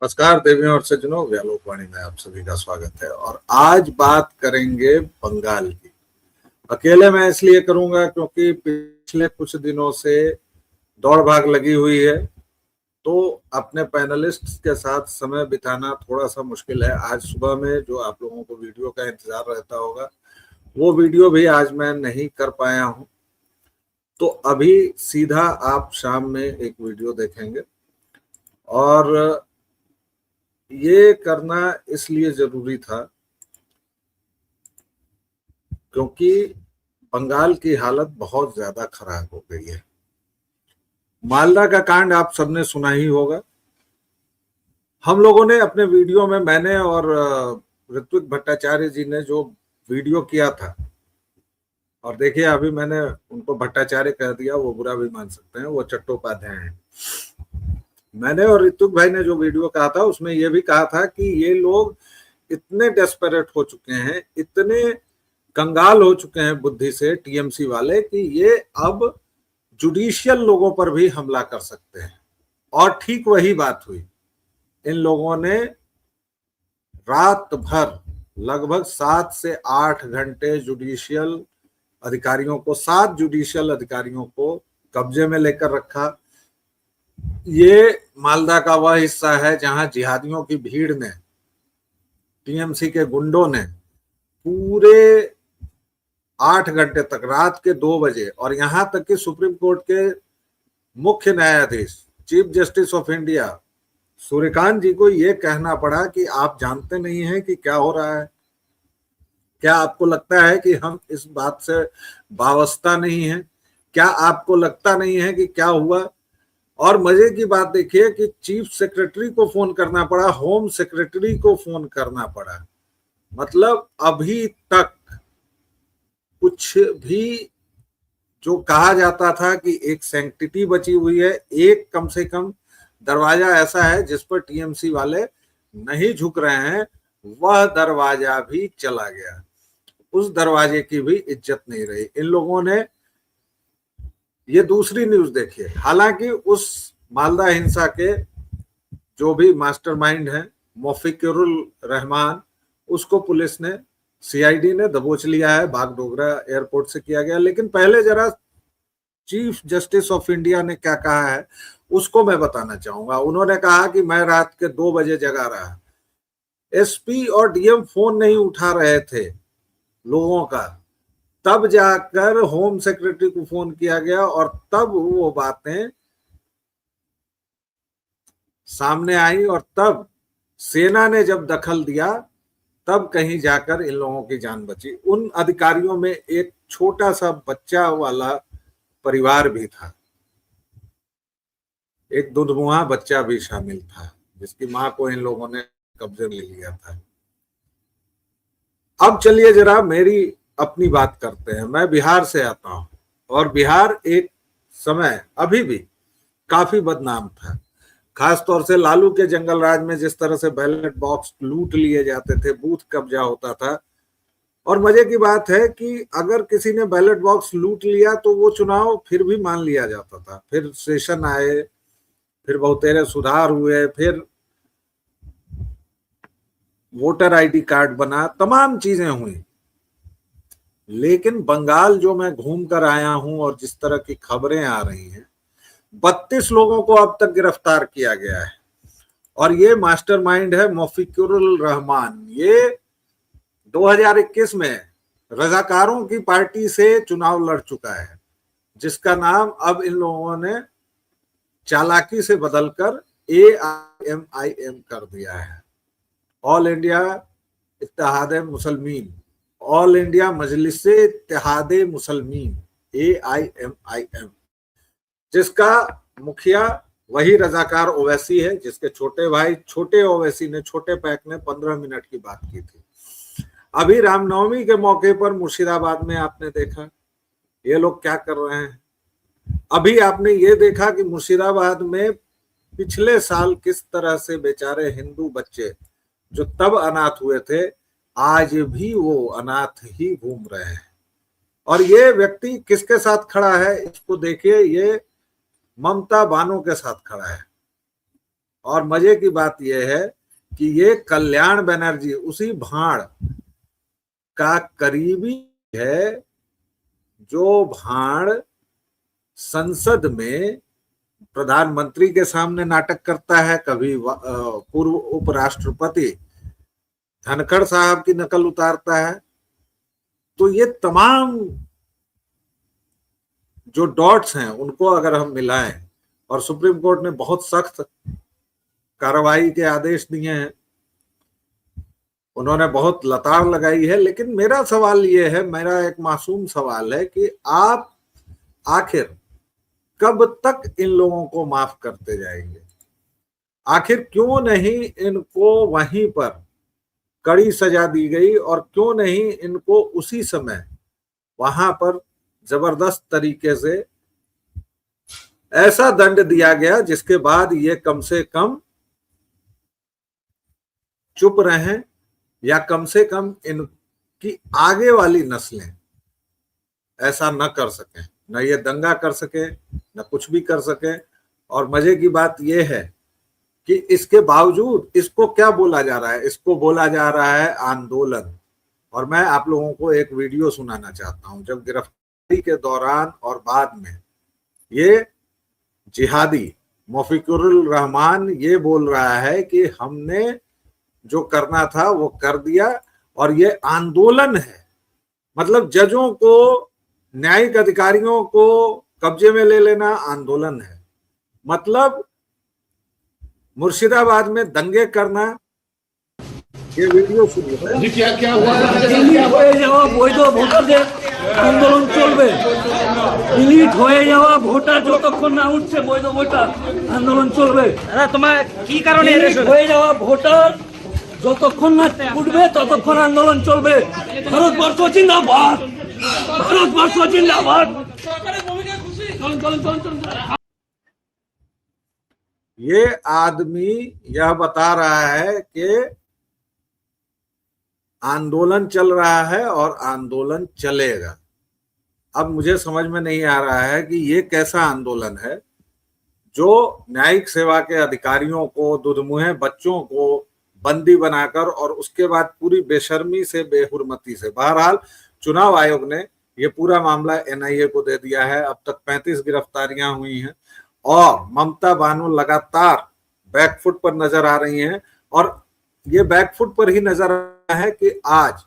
नमस्कार देवियों और सज्जनों, व्यालोकवाणी में आप सभी का स्वागत है। और आज बात करेंगे बंगाल की। अकेले मैं इसलिए करूंगा क्योंकि पिछले कुछ दिनों से दौड़ भाग लगी हुई है, तो अपने पैनलिस्ट के साथ समय बिताना थोड़ा सा मुश्किल है। आज सुबह में जो आप लोगों को वीडियो का इंतजार रहता होगा, वो वीडियो भी आज मैं नहीं कर पाया हूं। तो अभी सीधा आप शाम में एक वीडियो देखेंगे, और ये करना इसलिए जरूरी था क्योंकि बंगाल की हालत बहुत ज्यादा खराब हो गई है। मालदा का कांड आप सबने सुना ही होगा। हम लोगों ने अपने वीडियो में, मैंने और ऋत्विक भट्टाचार्य जी ने जो वीडियो किया था, और देखिए अभी मैंने उनको भट्टाचार्य कह दिया, वो बुरा भी मान सकते हैं, वो चट्टोपाध्याय हैं। मैंने और ऋत्विक भाई ने जो वीडियो कहा था उसमें ये भी कहा था कि ये लोग इतने डेस्परेट हो चुके हैं, इतने कंगाल हो चुके हैं बुद्धि से, टीएमसी वाले, कि ये अब जुडिशियल लोगों पर भी हमला कर सकते हैं। और ठीक वही बात हुई। इन लोगों ने रात भर लगभग 7 से 8 घंटे जुडिशियल अधिकारियों को, 7 जुडिशियल अधिकारियों को कब्जे में लेकर रखा। ये मालदा का वह हिस्सा है जहां जिहादियों की भीड़ ने, टीएमसी के गुंडों ने पूरे 8 घंटे तक, रात के 2 बजे, और यहां तक कि सुप्रीम कोर्ट के मुख्य न्यायाधीश, chief justice of India Suryakant ji को यह कहना पड़ा कि आप जानते नहीं हैं कि क्या हो रहा है। क्या आपको लगता है कि हम इस बात से वाबस्ता नहीं है? क्या आपको लगता नहीं है कि क्या हुआ? और मजे की बात देखिए कि चीफ सेक्रेटरी को फोन करना पड़ा, होम सेक्रेटरी को फोन करना पड़ा। मतलब अभी तक कुछ भी जो कहा जाता था कि एक सैंक्टिटी बची हुई है, एक कम से कम दरवाजा ऐसा है जिस पर टीएमसी वाले नहीं झुक रहे हैं, वह दरवाजा भी चला गया। उस दरवाजे की भी इज्जत नहीं रही। इन लोगों ने, ये दूसरी न्यूज देखिए, हालांकि उस मालदा हिंसा के जो भी मास्टरमाइंड है मौफिकुरुल रहमान, उसको पुलिस ने, सीआईडी ने दबोच लिया है, बागडोगरा एयरपोर्ट से किया गया। लेकिन पहले जरा चीफ जस्टिस ऑफ इंडिया ने क्या कहा है उसको मैं बताना चाहूंगा। उन्होंने कहा कि मैं रात के 2 बजे जगा रहा, एसपी और डीएम फोन नहीं उठा रहे थे लोगों का, तब जाकर होम सेक्रेटरी को फोन किया गया, और तब वो बातें सामने आई, और तब सेना ने जब दखल दिया, तब कहीं जाकर इन लोगों की जान बची। उन अधिकारियों में एक छोटा सा बच्चा वाला परिवार भी था, एक दुधमुहा बच्चा भी शामिल था, जिसकी मां को इन लोगों ने कब्जे में लिया था। अब चलिए जरा मेरी अपनी बात करते हैं। मैं बिहार से आता हूं, और बिहार एक समय अभी भी काफी बदनाम था। खासतौर से लालू के जंगल राज में जिस तरह से बैलेट बॉक्स लूट लिए जाते थे, बूथ कब्जा होता था। और मजे की बात है कि अगर किसी ने बैलेट बॉक्स लूट लिया तो वो चुनाव फिर भी मान लिया जाता था। फिर सेशन आए, फिर बहुतेरे सुधार हुए, फिर वोटर आईडी कार्ड बना, तमाम चीजें हुई। लेकिन बंगाल जो मैं घूम कर आया हूं और जिस तरह की खबरें आ रही हैं, 32 लोगों को अब तक गिरफ्तार किया गया है। और ये मास्टरमाइंड है मौफिकुरुल रहमान। ये 2021 में रजाकारों की पार्टी से चुनाव लड़ चुका है, जिसका नाम अब इन लोगों ने चालाकी से बदलकर AIMIM कर दिया है, all India Ittehad-e Muslimeen, all India Majlise Ittehad-e Muslimeen, AIMIM, जिसका मुखिया वही रजाकार ओवैसी है, जिसके छोटे भाई छोटे ओवैसी ने, छोटे पैक ने 15 मिनट की बात की थी। अभी रामनवमी के मौके पर मुर्शिदाबाद में आपने देखा ये लोग क्या कर रहे हैं। अभी आपने ये देखा कि मुर्शिदाबाद में पिछले साल किस तरह से बेचारे हिंदू बच्चे जो तब अनाथ हुए थे, आज भी वो अनाथ ही घूम रहे हैं। और ये व्यक्ति किसके साथ खड़ा है इसको देखिए, ये ममता बानो के साथ खड़ा है। और मजे की बात यह है कि ये कल्याण बनर्जी उसी भाड़ का करीबी है जो भाड़ संसद में प्रधानमंत्री के सामने नाटक करता है, कभी पूर्व उपराष्ट्रपति धनखड़ साहब की नकल उतारता है। तो ये तमाम जो डॉट्स हैं उनको अगर हम मिलाएं, और सुप्रीम कोर्ट ने बहुत सख्त कार्रवाई के आदेश दिए हैं, उन्होंने बहुत लताड़ लगाई है, लेकिन मेरा सवाल ये है, मेरा एक मासूम सवाल है कि आप आखिर कब तक इन लोगों को माफ करते जाएंगे? आखिर क्यों नहीं इनको वहीं पर कड़ी सजा दी गई, और क्यों नहीं इनको उसी समय वहां पर जबरदस्त तरीके से ऐसा दंड दिया गया जिसके बाद ये कम से कम चुप रहें, या कम से कम इनकी आगे वाली नस्लें ऐसा न कर सकें, न ये दंगा कर सके, न कुछ भी कर सके। और मजे की बात यह है कि इसके बावजूद इसको क्या बोला जा रहा है? इसको बोला जा रहा है आंदोलन। और मैं आप लोगों को एक वीडियो सुनाना चाहता हूं, जब गिरफ्तारी के दौरान और बाद में ये जिहादी मौफिकुर रहमान ये बोल रहा है कि हमने जो करना था वो कर दिया, और ये आंदोलन है। मतलब जजों को, न्यायिक अधिकारियों को कब्जे में ले लेना आंदोलन है। मतलब मुर्शिदाबाद में दंगे करना। ये वीडियो सुनिए। क्या हुआ? হয়ে যাওয়া বৈধ ভোটারদের আন্দোলন চলবে। ডিলিট হয়ে যাওয়া ভোটার যতক্ষণ না উঠছে বৈধ ভোটার আন্দোলন চলবে। দাদা তোমার কি কারণে হয়ে যাওয়া ভোটার যতক্ষণ না উঠবে ততক্ষণ আন্দোলন চলবে। ভারতবর্ষ জিন্দাবাদ, ভারতবর্ষ জিন্দাবাদ। চলুন চলুন চলুন চলুন। ये आदमी यह बता रहा है कि आंदोलन चल रहा है और आंदोलन चलेगा। अब मुझे समझ में नहीं आ रहा है कि ये कैसा आंदोलन है जो न्यायिक सेवा के अधिकारियों को, दुधमुहे बच्चों को बंदी बनाकर, और उसके बाद पूरी बेशर्मी से, बेहुरमती से। बहरहाल चुनाव आयोग ने ये पूरा मामला एनआईए को दे दिया है। अब तक 35 गिरफ्तारियां हुई हैं, और ममता बानो लगातार बैकफुट पर नजर आ रही हैं। और ये बैकफुट पर ही नजर आ रहा है कि आज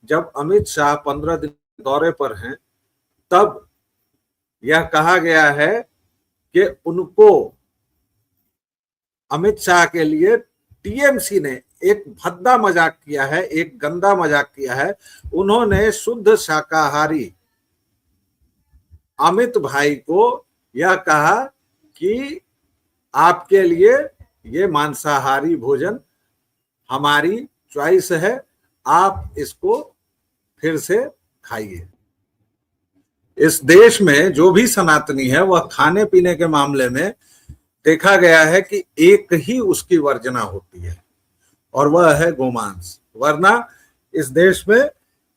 जब अमित शाह 15 दिन दौरे पर हैं, तब यह कहा गया है कि उनको, अमित शाह के लिए टीएमसी ने एक भद्दा मजाक किया है, एक गंदा मजाक किया है। उन्होंने शुद्ध शाकाहारी अमित भाई को यह कहा कि आपके लिए ये मांसाहारी भोजन हमारी चॉइस है, आप इसको फिर से खाइए। इस देश में जो भी सनातनी है वह खाने पीने के मामले में देखा गया है कि एक ही उसकी वर्जना होती है, और वह है गोमांस। वरना इस देश में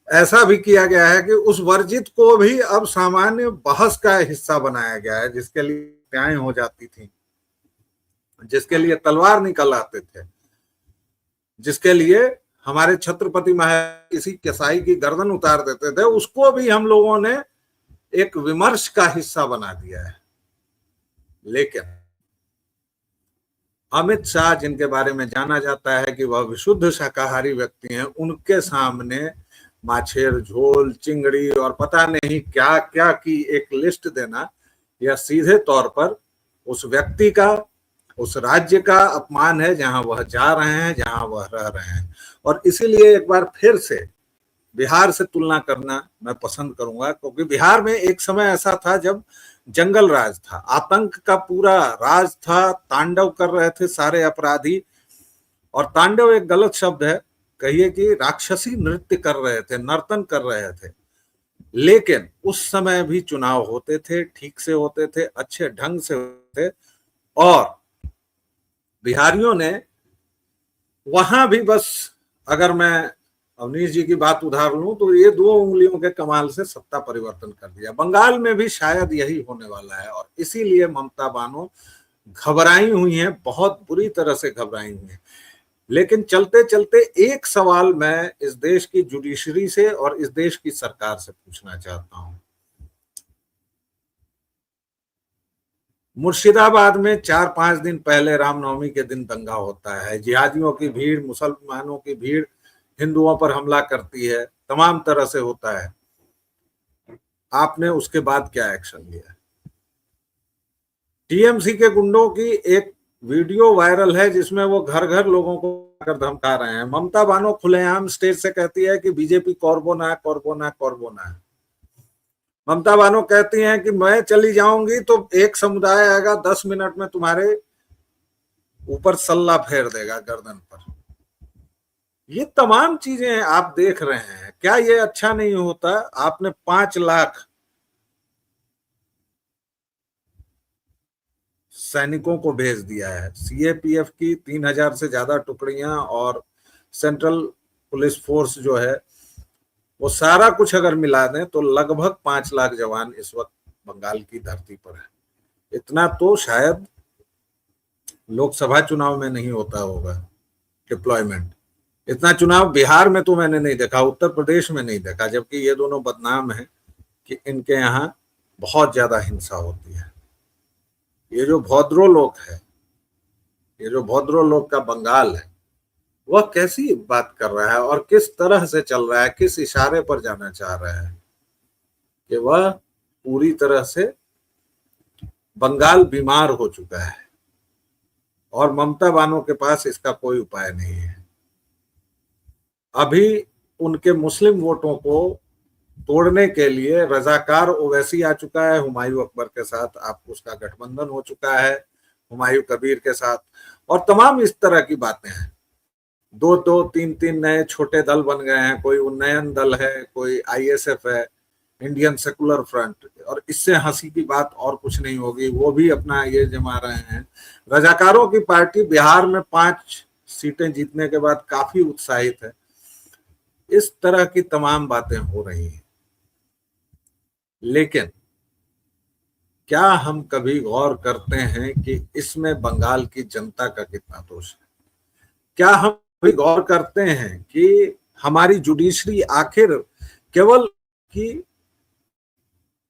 ऐसा भी किया गया है कि उस वर्जित को भी अब सामान्य बहस का हिस्सा बनाया गया है, जिसके लिए हत्याएं हो जाती थी, जिसके लिए तलवार निकल आते थे, जिसके लिए हमारे छत्रपति महाराज किसी कसाई की गर्दन उतार देते थे, उसको भी हम लोगों ने एक विमर्श का हिस्सा बना दिया है। लेकिन अमित शाह, जिनके बारे में जाना जाता है कि वह विशुद्ध शाकाहारी व्यक्ति हैं, उनके सामने माछेर झोल, चिंगड़ी और पता नहीं क्या क्या की एक लिस्ट देना, यह सीधे तौर पर उस व्यक्ति का, उस राज्य का अपमान है जहां वह जा रहे हैं, जहां वह रह रहे हैं। और इसीलिए एक बार फिर से बिहार से तुलना करना मैं पसंद करूंगा, क्योंकि बिहार में एक समय ऐसा था जब जंगल राज था, आतंक का पूरा राज था, तांडव कर रहे थे सारे अपराधी। और तांडव एक गलत शब्द है, कहिए कि राक्षसी नृत्य कर रहे थे, नर्तन कर रहे थे। लेकिन उस समय भी चुनाव होते थे, ठीक से होते थे, अच्छे ढंग से होते थे। और बिहारियों ने वहां भी, बस अगर मैं अवनीश जी की बात उधार लूं तो ये 2 उंगलियों के कमाल से सत्ता परिवर्तन कर दिया। बंगाल में भी शायद यही होने वाला है, और इसीलिए ममता बानो घबराई हुई हैं, बहुत बुरी तरह से घबराई हुई हैं। लेकिन चलते चलते एक सवाल मैं इस देश की जुडिशरी से और इस देश की सरकार से पूछना चाहता हूं। मुर्शिदाबाद में 4-5 दिन पहले रामनवमी के दिन दंगा होता है, जिहादियों की भीड़, मुसलमानों की भीड़ हिंदुओं पर हमला करती है, तमाम तरह से होता है। आपने उसके बाद क्या एक्शन लिया? टीएमसी के गुंडों की एक वीडियो वायरल है जिसमें वो घर घर लोगों को आकर धमका रहे हैं। ममता बानो खुलेआम स्टेज से कहती है कि बीजेपी कॉर्बोना कॉर्बोना कॉर्बोना है। ममता बानो कहती हैं कि मैं चली जाऊंगी तो एक समुदाय आएगा 10 मिनट में तुम्हारे ऊपर सल्ला फेर देगा गर्दन पर। ये तमाम चीजें आप देख रहे हैं, क्या ये अच्छा नहीं होता? आपने 5 लाख सैनिकों को भेज दिया है, सीएपीएफ की 3000 से ज्यादा टुकड़ियां और सेंट्रल पुलिस फोर्स जो है वो सारा कुछ अगर मिला दें तो लगभग 5 लाख जवान इस वक्त बंगाल की धरती पर है। इतना तो शायद लोकसभा चुनाव में नहीं होता होगा डिप्लॉयमेंट। इतना चुनाव बिहार में तो मैंने नहीं देखा, उत्तर प्रदेश में नहीं देखा, जबकि ये दोनों बदनाम हैं कि इनके यहाँ बहुत ज्यादा हिंसा होती है। ये जो भद्रो लोग है, ये जो भद्रो लोग का बंगाल है, वह कैसी बात कर रहा है और किस तरह से चल रहा है, किस इशारे पर जाना चाह रहा है कि वह पूरी तरह से बंगाल बीमार हो चुका है और ममता बानो के पास इसका कोई उपाय नहीं है। अभी उनके मुस्लिम वोटों को तोड़ने के लिए रजाकार ओवैसी आ चुका है हुमायूं अकबर के साथ, आप उसका गठबंधन हो चुका है हुमायूं कबीर के साथ, और तमाम इस तरह की बातें हैं। 2-2, 3-3 नए छोटे दल बन गए हैं, कोई उन्नयन दल है, कोई आईएसएफ है, इंडियन सेकुलर फ्रंट, और इससे हंसी की बात और कुछ नहीं होगी, वो भी अपना ये जमा रहे हैं। रजाकारों की पार्टी बिहार में 5 सीटें जीतने के बाद काफी उत्साहित है। इस तरह की तमाम बातें हो रही हैं, लेकिन क्या हम कभी गौर करते हैं कि इसमें बंगाल की जनता का कितना दोष है? क्या हम कभी गौर करते हैं कि हमारी जुडिशरी आखिर केवल की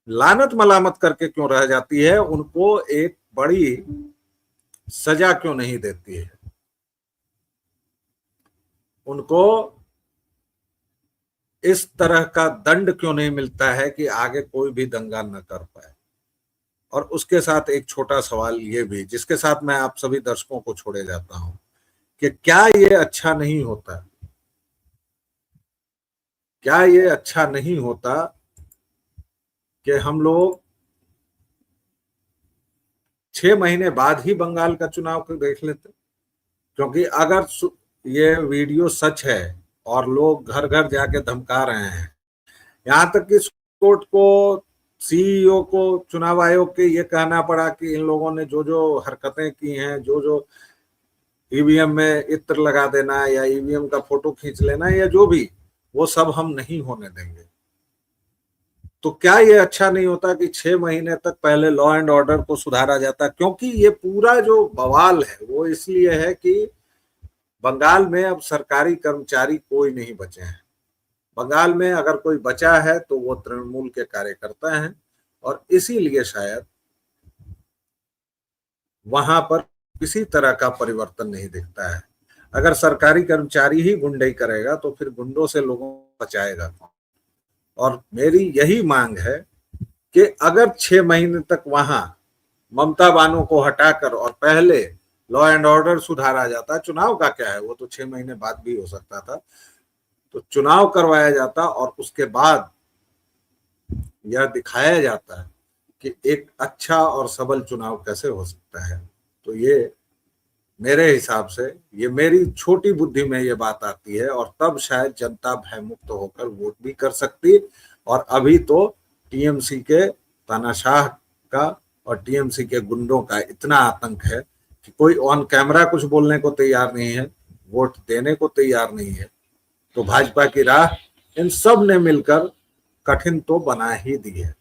लानत मलामत करके क्यों रह जाती है, उनको एक बड़ी सजा क्यों नहीं देती है, उनको इस तरह का दंड क्यों नहीं मिलता है कि आगे कोई भी दंगा न कर पाए? और उसके साथ एक छोटा सवाल ये भी, जिसके साथ मैं आप सभी दर्शकों को छोड़े जाता हूं, कि क्या ये अच्छा नहीं होता, क्या ये अच्छा नहीं होता कि हम लोग 6 महीने बाद ही बंगाल का चुनाव को देख लेते? क्योंकि अगर ये वीडियो सच है और लोग घर घर जाके धमका रहे हैं, यहां तक कि कोर्ट को, सीईओ को, चुनाव आयोग के ये कहना पड़ा कि इन लोगों ने जो जो हरकतें की हैं, जो जो ईवीएम में इत्र लगा देना या ईवीएम का फोटो खींच लेना या जो भी, वो सब हम नहीं होने देंगे। तो क्या ये अच्छा नहीं होता कि 6 महीने तक पहले लॉ एंड ऑर्डर को सुधारा जाता? क्योंकि ये पूरा जो बवाल है वो इसलिए है कि बंगाल में अब सरकारी कर्मचारी कोई नहीं बचे हैं। बंगाल में अगर कोई बचा है तो वो तृणमूल के कार्यकर्ता हैं, और इसीलिए शायद वहां पर किसी तरह का परिवर्तन नहीं दिखता है। अगर सरकारी कर्मचारी ही गुंडई करेगा तो फिर गुंडों से लोगों को बचाएगा कौन? और मेरी यही मांग है कि अगर 6 महीने तक वहां ममता बानो को हटाकर और पहले लॉ एंड ऑर्डर सुधारा जाता, चुनाव का क्या है, वो तो 6 महीने बाद भी हो सकता था, तो चुनाव करवाया जाता और उसके बाद यह दिखाया जाता है कि एक अच्छा और सबल चुनाव कैसे हो सकता है। तो ये मेरे हिसाब से, ये मेरी छोटी बुद्धि में ये बात आती है, और तब शायद जनता भयमुक्त होकर वोट भी कर सकती। और अभी तो टीएमसी के तानाशाह का और टीएमसी के गुंडों का इतना आतंक है कि कोई ऑन कैमरा कुछ बोलने को तैयार नहीं है, वोट देने को तैयार नहीं है। तो भाजपा की राह इन सब ने मिलकर कठिन तो बना ही दी है।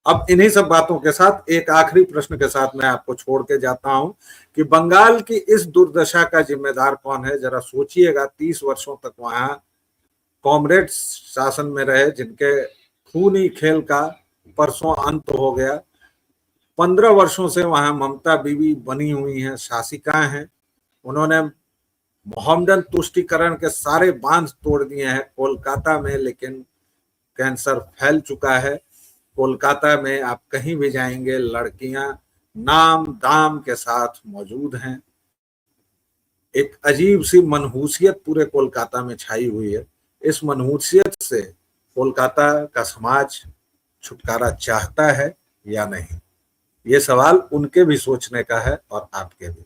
अब इन्हीं सब बातों के साथ एक आखिरी प्रश्न के साथ मैं आपको छोड़ के जाता हूं कि बंगाल की इस दुर्दशा का जिम्मेदार कौन है। जरा सोचिएगा, 30 वर्षों तक वहां कॉमरेड्स शासन में रहे, जिनके खूनी खेल का परसों अंत हो गया। 15 वर्षों से वहां ममता बीवी बनी हुई हैं, शासिका हैं। उन्होंने मोहम्मदन तुष्टीकरण के सारे बांध तोड़ दिए हैं कोलकाता में, लेकिन कैंसर फैल चुका है। कोलकाता में आप कहीं भी जाएंगे, लड़कियां नाम दाम के साथ मौजूद हैं। एक अजीब सी मनहूसियत पूरे कोलकाता में छाई हुई है। इस मनहूसियत से कोलकाता का समाज छुटकारा चाहता है या नहीं, ये सवाल उनके भी सोचने का है और आपके भी।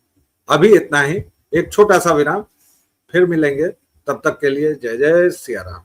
अभी इतना ही, एक छोटा सा विराम, फिर मिलेंगे। तब तक के लिए जय जय सिया राम।